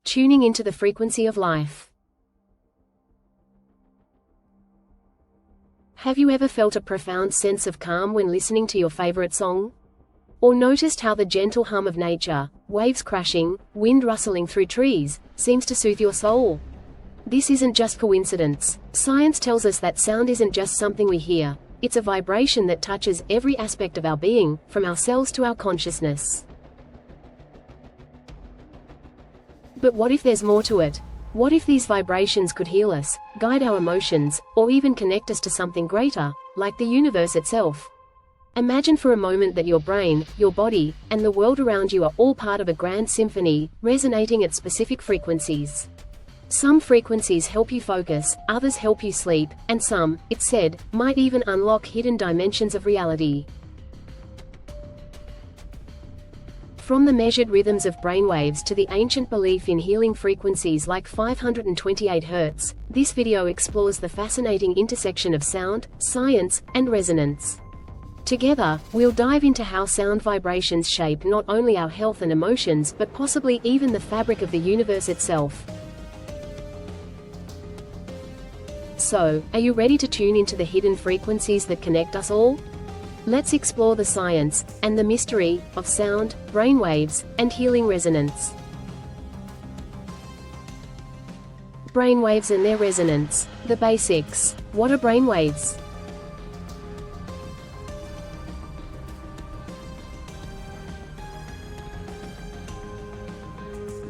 tuning into the frequency of life. Have you ever felt a profound sense of calm when listening to your favorite song? Or noticed how the gentle hum of nature, waves crashing, wind rustling through trees, seems to soothe your soul? This isn't just coincidence. Science tells us that sound isn't just something we hear, it's a vibration that touches every aspect of our being, from our cells to our consciousness. But what if there's more to it? What if these vibrations could heal us, guide our emotions, or even connect us to something greater, like the universe itself? Imagine for a moment that your brain, your body, and the world around you are all part of a grand symphony, resonating at specific frequencies. Some frequencies help you focus, others help you sleep, and some, it's said, might even unlock hidden dimensions of reality. From the measured rhythms of brainwaves to the ancient belief in healing frequencies like 528 Hz, this video explores the fascinating intersection of sound, science, and resonance. Together, we'll dive into how sound vibrations shape not only our health and emotions but possibly even the fabric of the universe itself. So, are you ready to tune into the hidden frequencies that connect us all? Let's explore the science, and the mystery, of sound, brainwaves, and healing resonance. Brainwaves and their resonance. The basics. What are brainwaves?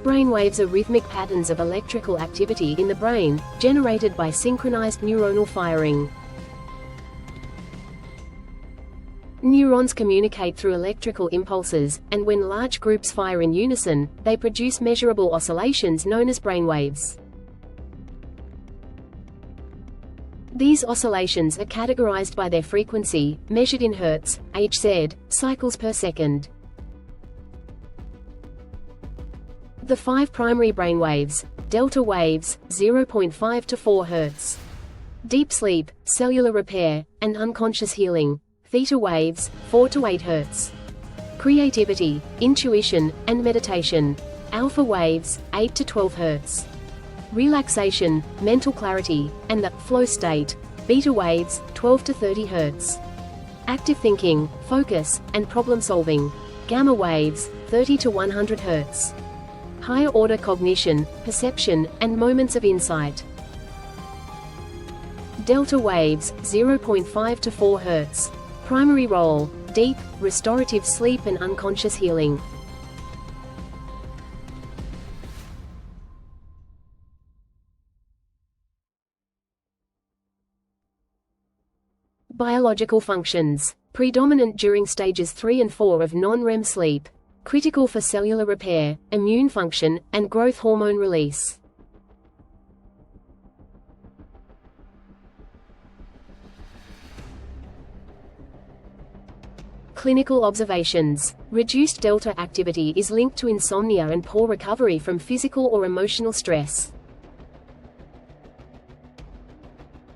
Brainwaves are rhythmic patterns of electrical activity in the brain, generated by synchronized neuronal firing. Neurons communicate through electrical impulses, and when large groups fire in unison, they produce measurable oscillations known as brainwaves. These oscillations are categorized by their frequency, measured in Hz, Hz, cycles per second. The 5 primary brainwaves: delta waves, 0.5 to 4 Hz. Deep sleep, cellular repair, and unconscious healing, theta waves, 4 to 8 Hz. Creativity, intuition, and meditation, alpha waves, 8 to 12 Hz. Relaxation, mental clarity, and the flow state, beta waves, 12 to 30 Hz. Active thinking, focus, and problem solving, gamma waves, 30 to 100 Hz. Higher order cognition, perception, and moments of insight. Delta waves, 0.5 to 4 Hz. Primary role, deep, restorative sleep and unconscious healing. Biological functions. Predominant during stages 3 and 4 of non-REM sleep. Critical for cellular repair, immune function, and growth hormone release. Clinical observations. Reduced delta activity is linked to insomnia and poor recovery from physical or emotional stress.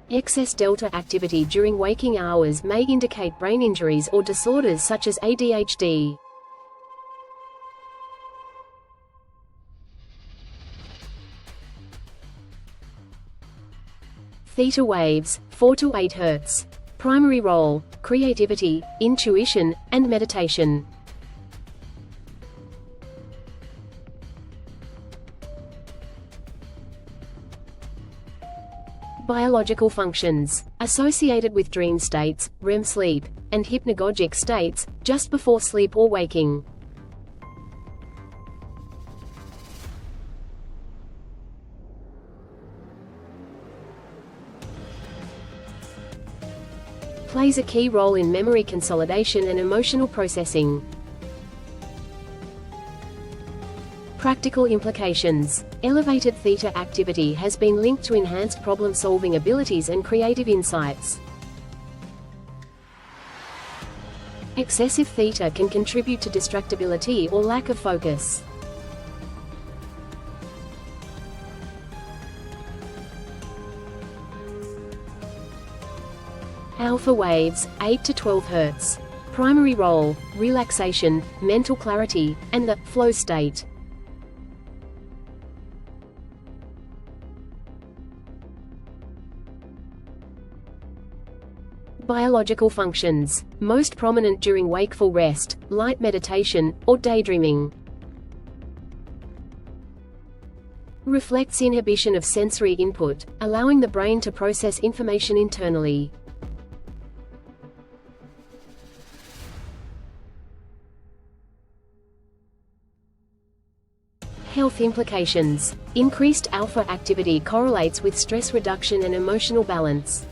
Excess delta activity during waking hours may indicate brain injuries or disorders such as ADHD. Theta waves, 4 to 8 Hz. Primary role, creativity, intuition, and meditation. Biological functions. Associated with dream states, REM sleep, and hypnagogic states, just before sleep or waking. Plays a key role in memory consolidation and emotional processing. Practical implications. Elevated theta activity has been linked to enhanced problem-solving abilities and creative insights. Excessive theta can contribute to distractibility or lack of focus. Alpha waves, 8 to 12 Hz. Primary role, relaxation, mental clarity, and the flow state. Biological functions, most prominent during wakeful rest, light meditation, or daydreaming. Reflects inhibition of sensory input, allowing the brain to process information internally. Health implications. Increased alpha activity correlates with stress reduction and emotional balance.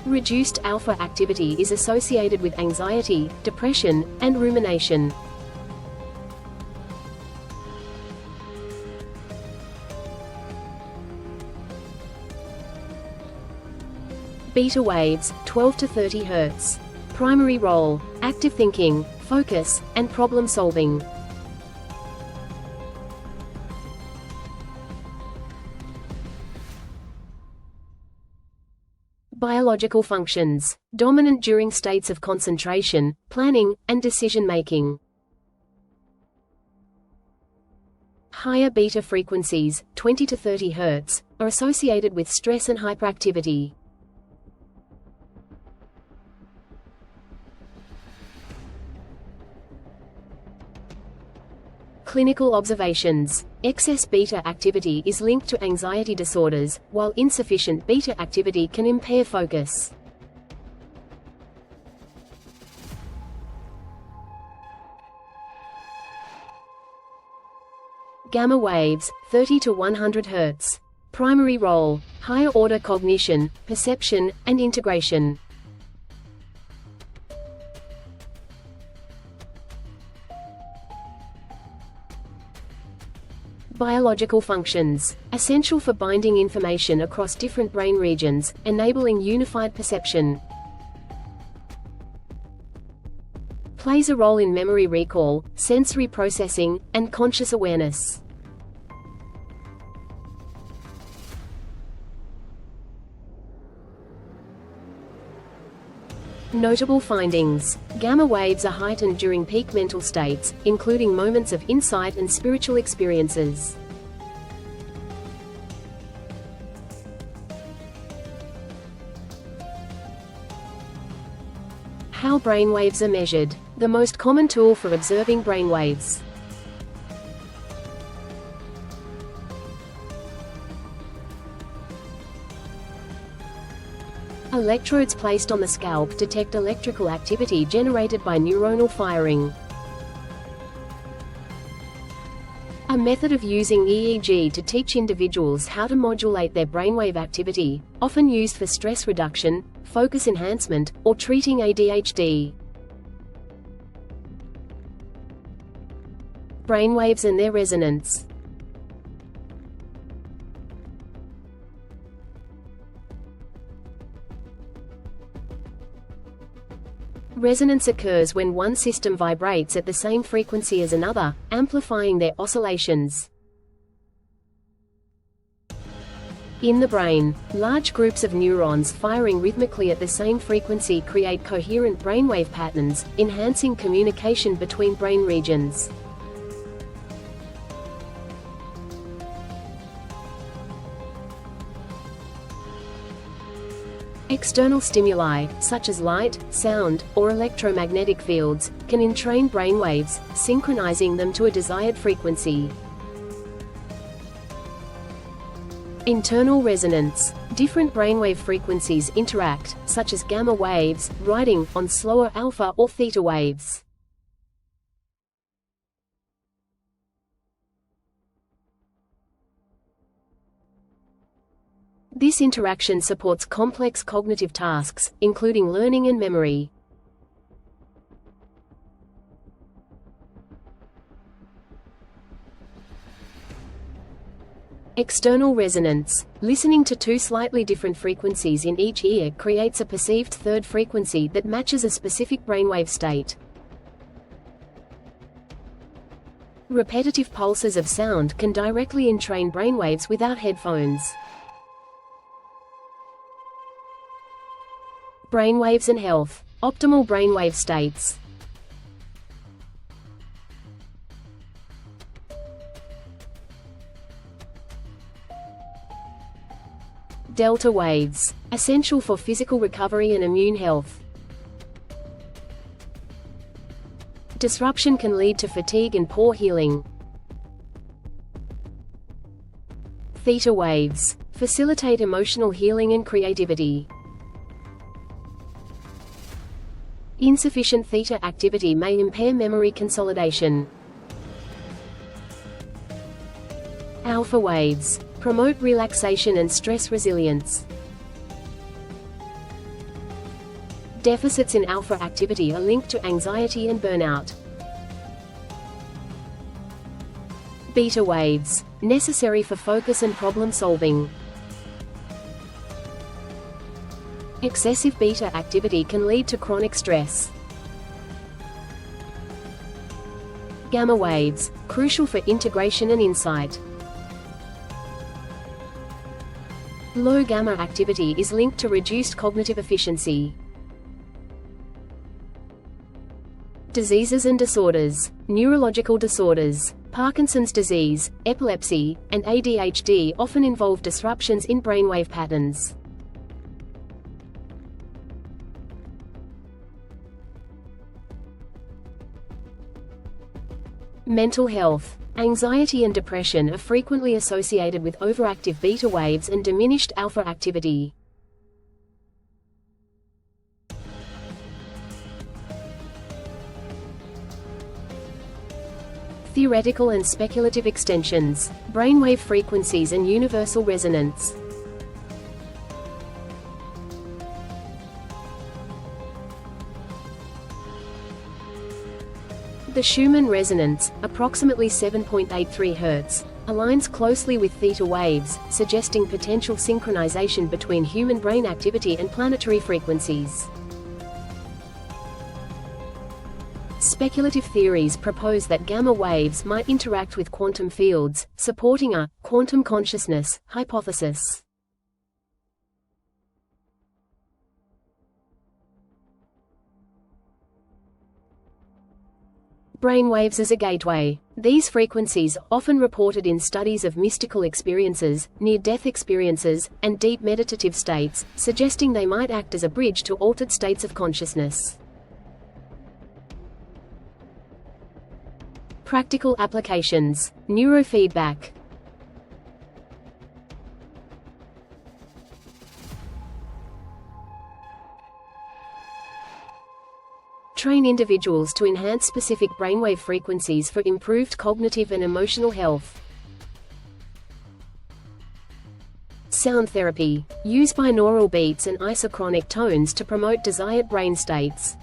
Reduced alpha activity is associated with anxiety, depression, and rumination. Beta waves, 12 to 30 Hz. Primary role: active thinking, focus, and problem solving. Biological functions, dominant during states of concentration, planning, and decision-making. Higher beta frequencies, 20 to 30 Hz, are associated with stress and hyperactivity. Clinical observations. Excess beta activity is linked to anxiety disorders, while insufficient beta activity can impair focus. Gamma waves, 30 to 100 Hz. Primary role: higher order cognition, perception, and integration. Biological functions, essential for binding information across different brain regions, enabling unified perception. Plays a role in memory recall, sensory processing, and conscious awareness. Notable findings. Gamma waves are heightened during peak mental states, including moments of insight and spiritual experiences. How brainwaves are measured. The most common tool for observing brainwaves. Electrodes placed on the scalp detect electrical activity generated by neuronal firing. A method of using EEG to teach individuals how to modulate their brainwave activity, often used for stress reduction, focus enhancement, or treating ADHD. Brainwaves and their resonance. Resonance occurs when one system vibrates at the same frequency as another, amplifying their oscillations. In the brain, large groups of neurons firing rhythmically at the same frequency create coherent brainwave patterns, enhancing communication between brain regions. External stimuli, such as light, sound, or electromagnetic fields, can entrain brainwaves, synchronizing them to a desired frequency. Internal resonance. Different brainwave frequencies interact, such as gamma waves, riding on slower alpha or theta waves. This interaction supports complex cognitive tasks, including learning and memory. External resonance. Listening to two slightly different frequencies in each ear creates a perceived third frequency that matches a specific brainwave state. Repetitive pulses of sound can directly entrain brainwaves without headphones. Brainwaves and health. Optimal brainwave states. Delta waves, essential for physical recovery and immune health. Disruption can lead to fatigue and poor healing. Theta waves, facilitate emotional healing and creativity. Insufficient theta activity may impair memory consolidation. Alpha waves, promote relaxation and stress resilience. Deficits in alpha activity are linked to anxiety and burnout. Beta waves, necessary for focus and problem solving. Excessive beta activity can lead to chronic stress. Gamma waves, crucial for integration and insight. Low gamma activity is linked to reduced cognitive efficiency. Diseases and disorders. Neurological disorders, Parkinson's disease, epilepsy, and ADHD often involve disruptions in brainwave patterns. Mental health. Anxiety and depression are frequently associated with overactive beta waves and diminished alpha activity. Theoretical and speculative extensions. Brainwave frequencies and universal resonance. The Schumann resonance, approximately 7.83 Hz, aligns closely with theta waves, suggesting potential synchronization between human brain activity and planetary frequencies. Speculative theories propose that gamma waves might interact with quantum fields, supporting a quantum consciousness hypothesis. Brainwaves as a gateway. These frequencies are often reported in studies of mystical experiences, near-death experiences, and deep meditative states, suggesting they might act as a bridge to altered states of consciousness. Practical applications. Neurofeedback. Train individuals to enhance specific brainwave frequencies for improved cognitive and emotional health. Sound therapy. Use binaural beats and isochronic tones to promote desired brain states.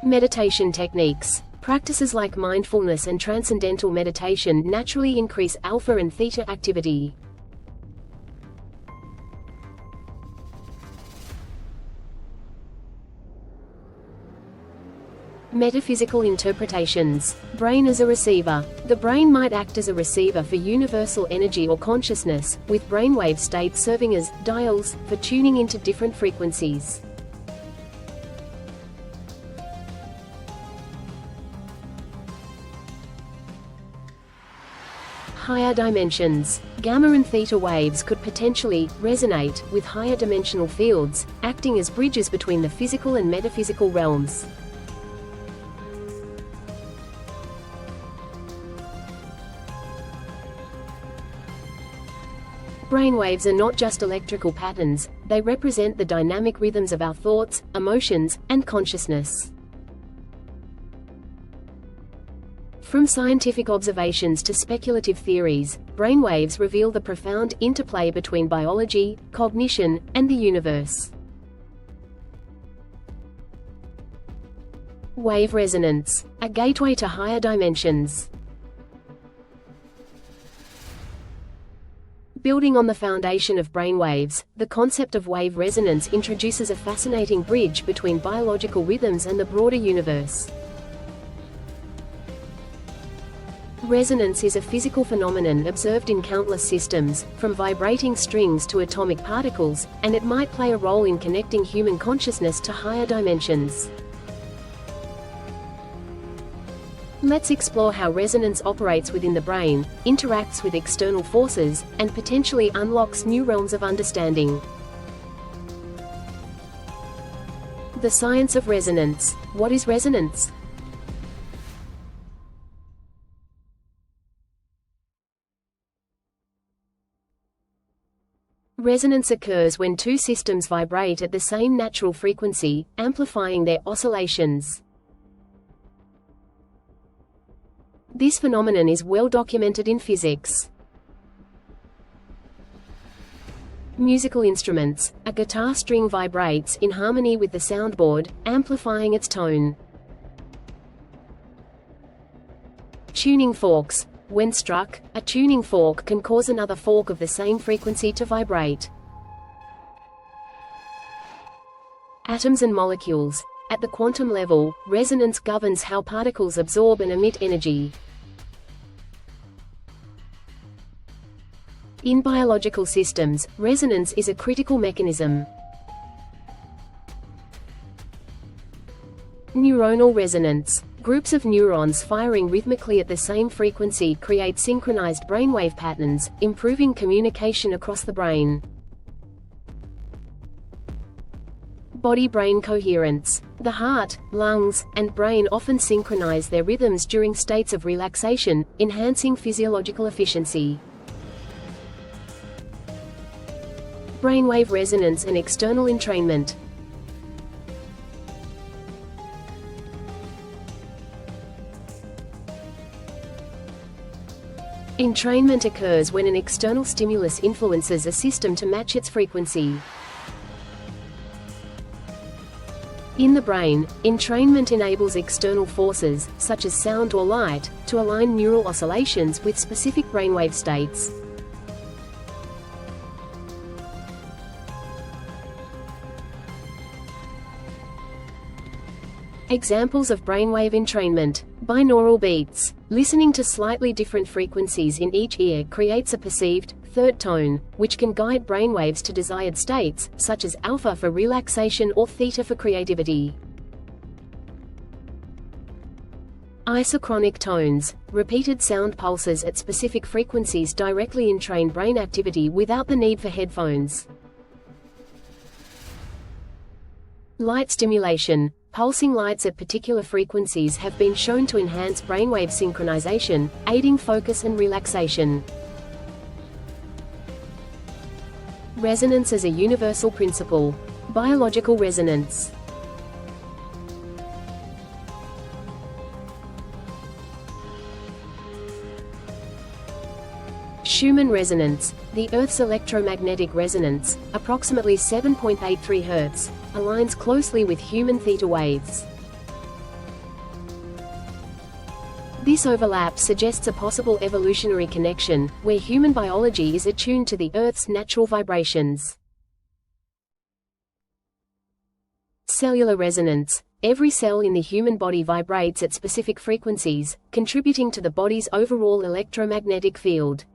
Meditation techniques. Practices like mindfulness and transcendental meditation naturally increase alpha and theta activity. Metaphysical interpretations. Brain as a receiver. The brain might act as a receiver for universal energy or consciousness, with brainwave states serving as dials for tuning into different frequencies. Higher dimensions. Gamma and theta waves could potentially resonate with higher dimensional fields, acting as bridges between the physical and metaphysical realms. Brainwaves are not just electrical patterns, they represent the dynamic rhythms of our thoughts, emotions, and consciousness. From scientific observations to speculative theories, brainwaves reveal the profound interplay between biology, cognition, and the universe. Wave resonance, a gateway to higher dimensions. Building on the foundation of brainwaves, the concept of wave resonance introduces a fascinating bridge between biological rhythms and the broader universe. Resonance is a physical phenomenon observed in countless systems, from vibrating strings to atomic particles, and it might play a role in connecting human consciousness to higher dimensions. Let's explore how resonance operates within the brain, interacts with external forces, and potentially unlocks new realms of understanding. The science of resonance. What is resonance? Resonance occurs when two systems vibrate at the same natural frequency, amplifying their oscillations. This phenomenon is well documented in physics. Musical instruments. A guitar string vibrates in harmony with the soundboard, amplifying its tone. Tuning forks. When struck, a tuning fork can cause another fork of the same frequency to vibrate. Atoms and molecules. At the quantum level, resonance governs how particles absorb and emit energy. In biological systems, resonance is a critical mechanism. Neuronal resonance. Groups of neurons firing rhythmically at the same frequency create synchronized brainwave patterns, improving communication across the brain. Body-brain coherence. The heart, lungs, and brain often synchronize their rhythms during states of relaxation, enhancing physiological efficiency. Brainwave resonance and external entrainment. Entrainment occurs when an external stimulus influences a system to match its frequency. In the brain, entrainment enables external forces, such as sound or light, to align neural oscillations with specific brainwave states. Examples of brainwave entrainment. Binaural beats. Listening to slightly different frequencies in each ear creates a perceived, third tone, which can guide brainwaves to desired states, such as alpha for relaxation or theta for creativity. Isochronic tones. Repeated sound pulses at specific frequencies directly entrain brain activity without the need for headphones. Light stimulation. Pulsing lights at particular frequencies have been shown to enhance brainwave synchronization, aiding focus and relaxation. Resonance as a universal principle. Biological resonance. Schumann resonance. The Earth's electromagnetic resonance, approximately 7.83 Hz, aligns closely with human theta waves. This overlap suggests a possible evolutionary connection, where human biology is attuned to the Earth's natural vibrations. Cellular resonance. Every cell in the human body vibrates at specific frequencies, contributing to the body's overall electromagnetic field.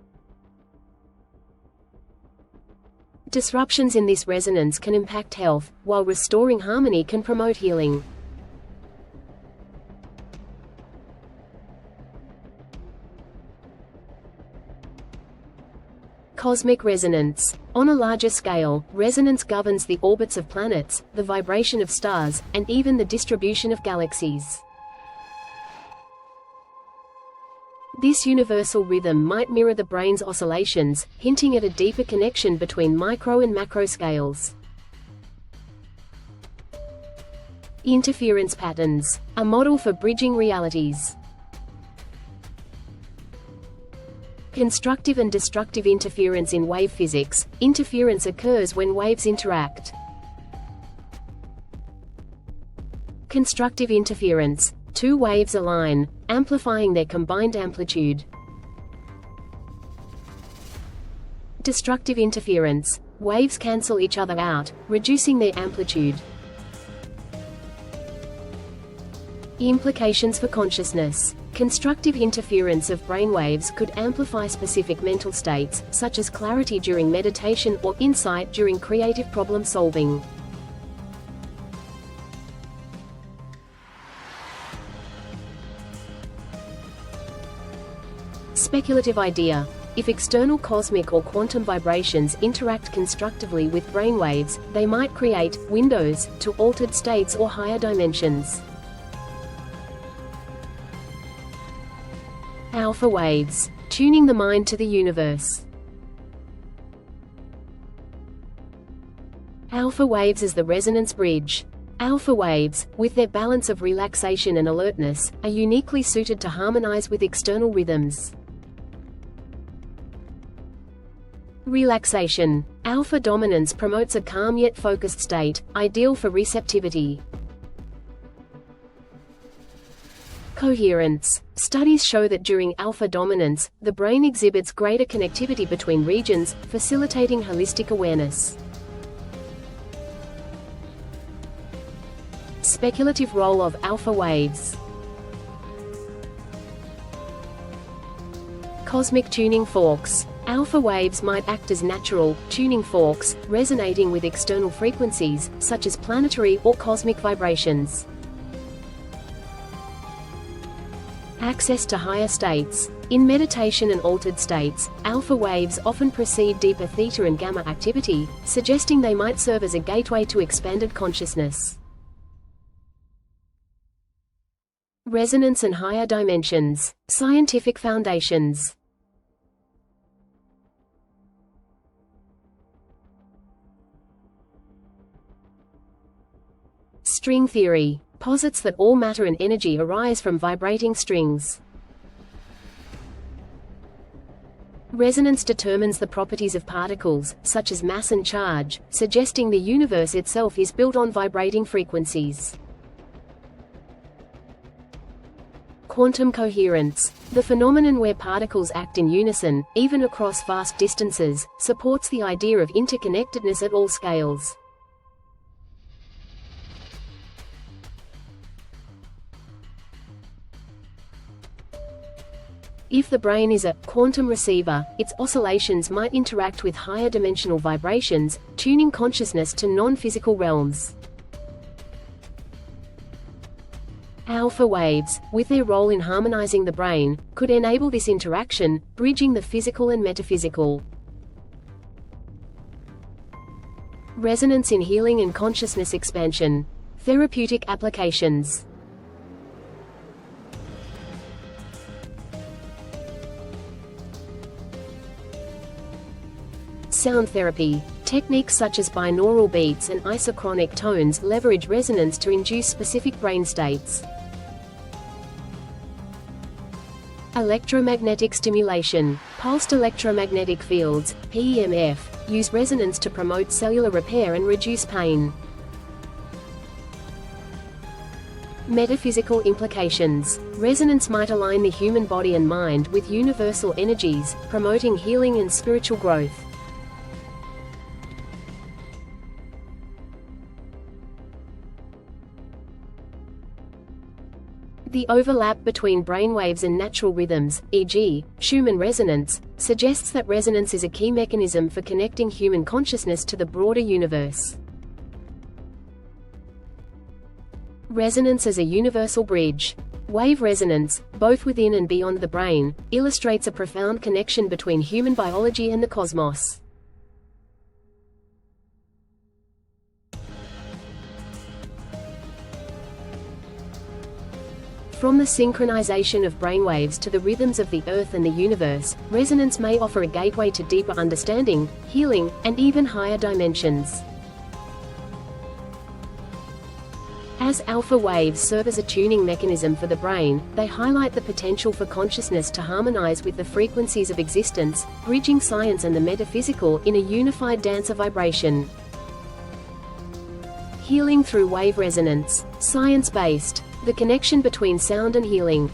Disruptions in this resonance can impact health, while restoring harmony can promote healing. Cosmic resonance. On a larger scale, resonance governs the orbits of planets, the vibration of stars, and even the distribution of galaxies. This universal rhythm might mirror the brain's oscillations, hinting at a deeper connection between micro and macro scales. Interference patterns. A model for bridging realities. Constructive and destructive interference in wave physics. Interference occurs when waves interact. Constructive interference. Two waves align, amplifying their combined amplitude. Destructive interference. Waves cancel each other out, reducing their amplitude. Implications for consciousness. Constructive interference of brainwaves could amplify specific mental states, such as clarity during meditation or insight during creative problem solving. Speculative idea. If external cosmic or quantum vibrations interact constructively with brainwaves, they might create windows to altered states or higher dimensions. Alpha waves. Tuning the mind to the universe. Alpha waves is the resonance bridge. Alpha waves, with their balance of relaxation and alertness, are uniquely suited to harmonize with external rhythms. Relaxation. Alpha dominance promotes a calm yet focused state, ideal for receptivity. Coherence. Studies show that during alpha dominance, the brain exhibits greater connectivity between regions, facilitating holistic awareness. Speculative role of alpha waves. Cosmic tuning forks. Alpha waves might act as natural, tuning forks, resonating with external frequencies, such as planetary or cosmic vibrations. Access to higher states. In meditation and altered states, alpha waves often precede deeper theta and gamma activity, suggesting they might serve as a gateway to expanded consciousness. Resonance and higher dimensions. Scientific foundations. String theory posits that all matter and energy arise from vibrating strings. Resonance determines the properties of particles, such as mass and charge, suggesting the universe itself is built on vibrating frequencies. Quantum coherence. The phenomenon where particles act in unison, even across vast distances, supports the idea of interconnectedness at all scales. If the brain is a quantum receiver, its oscillations might interact with higher dimensional vibrations, tuning consciousness to non-physical realms. Alpha waves, with their role in harmonizing the brain, could enable this interaction, bridging the physical and metaphysical. Resonance in healing and consciousness expansion. Therapeutic applications. Sound therapy. Techniques such as binaural beats and isochronic tones leverage resonance to induce specific brain states. Electromagnetic stimulation. Pulsed electromagnetic fields, PEMF, use resonance to promote cellular repair and reduce pain. Metaphysical implications. Resonance might align the human body and mind with universal energies, promoting healing and spiritual growth. The overlap between brainwaves and natural rhythms, e.g., Schumann resonance, suggests that resonance is a key mechanism for connecting human consciousness to the broader universe. Resonance as a universal bridge. Wave resonance, both within and beyond the brain, illustrates a profound connection between human biology and the cosmos. From the synchronization of brainwaves to the rhythms of the Earth and the universe, resonance may offer a gateway to deeper understanding, healing, and even higher dimensions. As alpha waves serve as a tuning mechanism for the brain, they highlight the potential for consciousness to harmonize with the frequencies of existence, bridging science and the metaphysical in a unified dance of vibration. Healing through wave resonance. Science-based. The connection between sound and healing.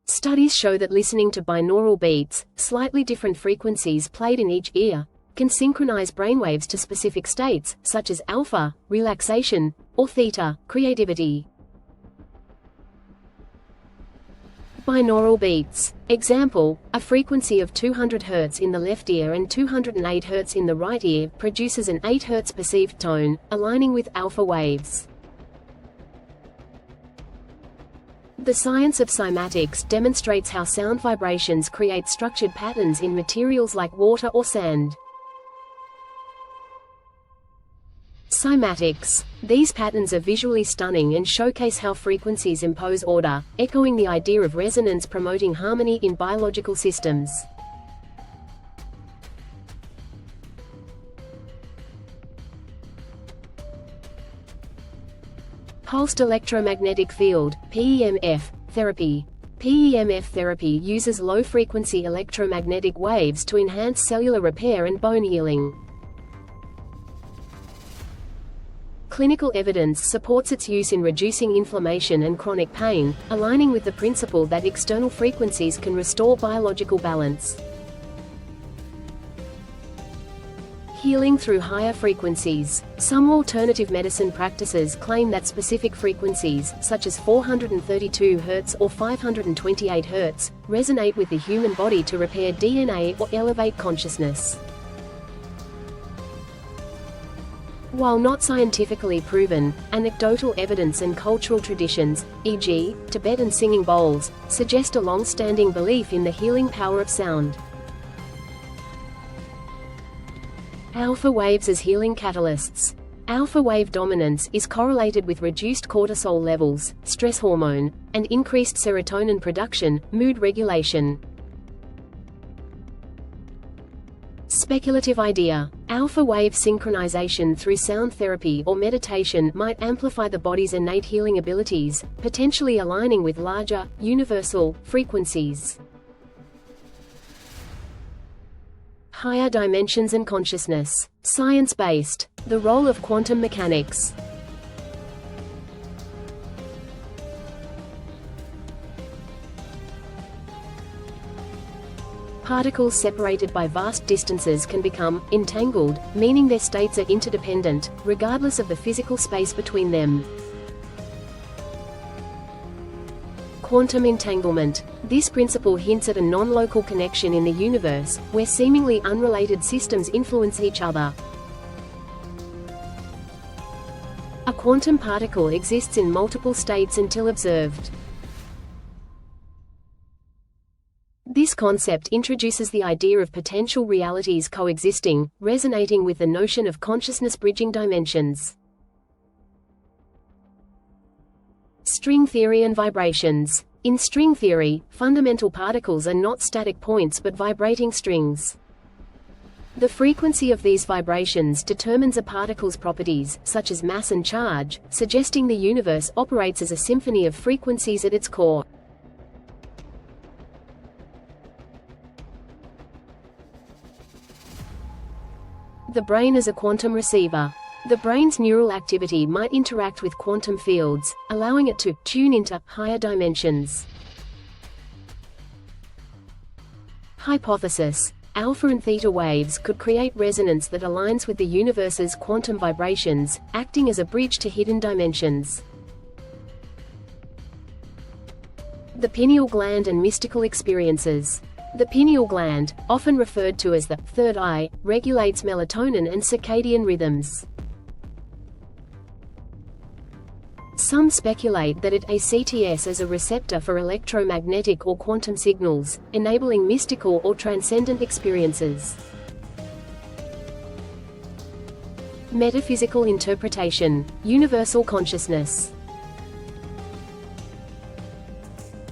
Studies show that listening to binaural beats, slightly different frequencies played in each ear, can synchronize brainwaves to specific states, such as alpha, relaxation, or theta, creativity. Binaural beats. Example, a frequency of 200 Hz in the left ear and 208 Hz in the right ear produces an 8 Hz perceived tone, aligning with alpha waves. The science of cymatics demonstrates how sound vibrations create structured patterns in materials like water or sand. Cymatics. These patterns are visually stunning and showcase how frequencies impose order, echoing the idea of resonance promoting harmony in biological systems. Pulsed electromagnetic field, PEMF, therapy. PEMF therapy uses low-frequency electromagnetic waves to enhance cellular repair and bone healing. Clinical evidence supports its use in reducing inflammation and chronic pain, aligning with the principle that external frequencies can restore biological balance. Healing through higher frequencies. Some alternative medicine practices claim that specific frequencies, such as 432 Hz or 528 Hz, resonate with the human body to repair DNA or elevate consciousness. While not scientifically proven, anecdotal evidence and cultural traditions, e.g., Tibetan singing bowls, suggest a long-standing belief in the healing power of sound. Alpha waves as healing catalysts. Alpha wave dominance is correlated with reduced cortisol levels, stress hormone, and increased serotonin production, mood regulation. Speculative idea. Alpha wave synchronization through sound therapy or meditation might amplify the body's innate healing abilities, potentially aligning with larger, universal, frequencies. Higher dimensions and consciousness. Science-based. The role of quantum mechanics. Particles separated by vast distances can become entangled, meaning their states are interdependent, regardless of the physical space between them. Quantum entanglement. This principle hints at a non-local connection in the universe, where seemingly unrelated systems influence each other. A quantum particle exists in multiple states until observed. This concept introduces the idea of potential realities coexisting, resonating with the notion of consciousness bridging dimensions. String theory and vibrations. In string theory, fundamental particles are not static points but vibrating strings. The frequency of these vibrations determines a particle's properties, such as mass and charge, suggesting the universe operates as a symphony of frequencies at its core. The brain as a quantum receiver. The brain's neural activity might interact with quantum fields, allowing it to tune into higher dimensions. Hypothesis. Alpha and theta waves could create resonance that aligns with the universe's quantum vibrations, acting as a bridge to hidden dimensions. The pineal gland and mystical experiences. The pineal gland, often referred to as the third eye, regulates melatonin and circadian rhythms. Some speculate that it acts as a receptor for electromagnetic or quantum signals, enabling mystical or transcendent experiences. Metaphysical interpretation. Universal consciousness.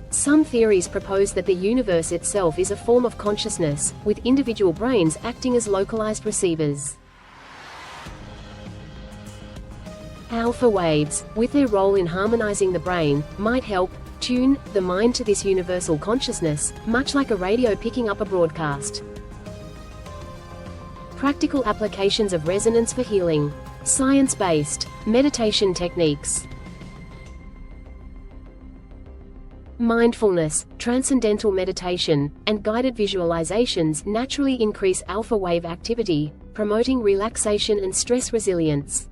Some theories propose that the universe itself is a form of consciousness, with individual brains acting as localized receivers. Alpha waves, with their role in harmonizing the brain, might help tune the mind to this universal consciousness, much like a radio picking up a broadcast. Practical applications of resonance for healing. Science-based. Meditation techniques. Mindfulness, transcendental meditation, and guided visualizations naturally increase alpha wave activity, promoting relaxation and stress resilience.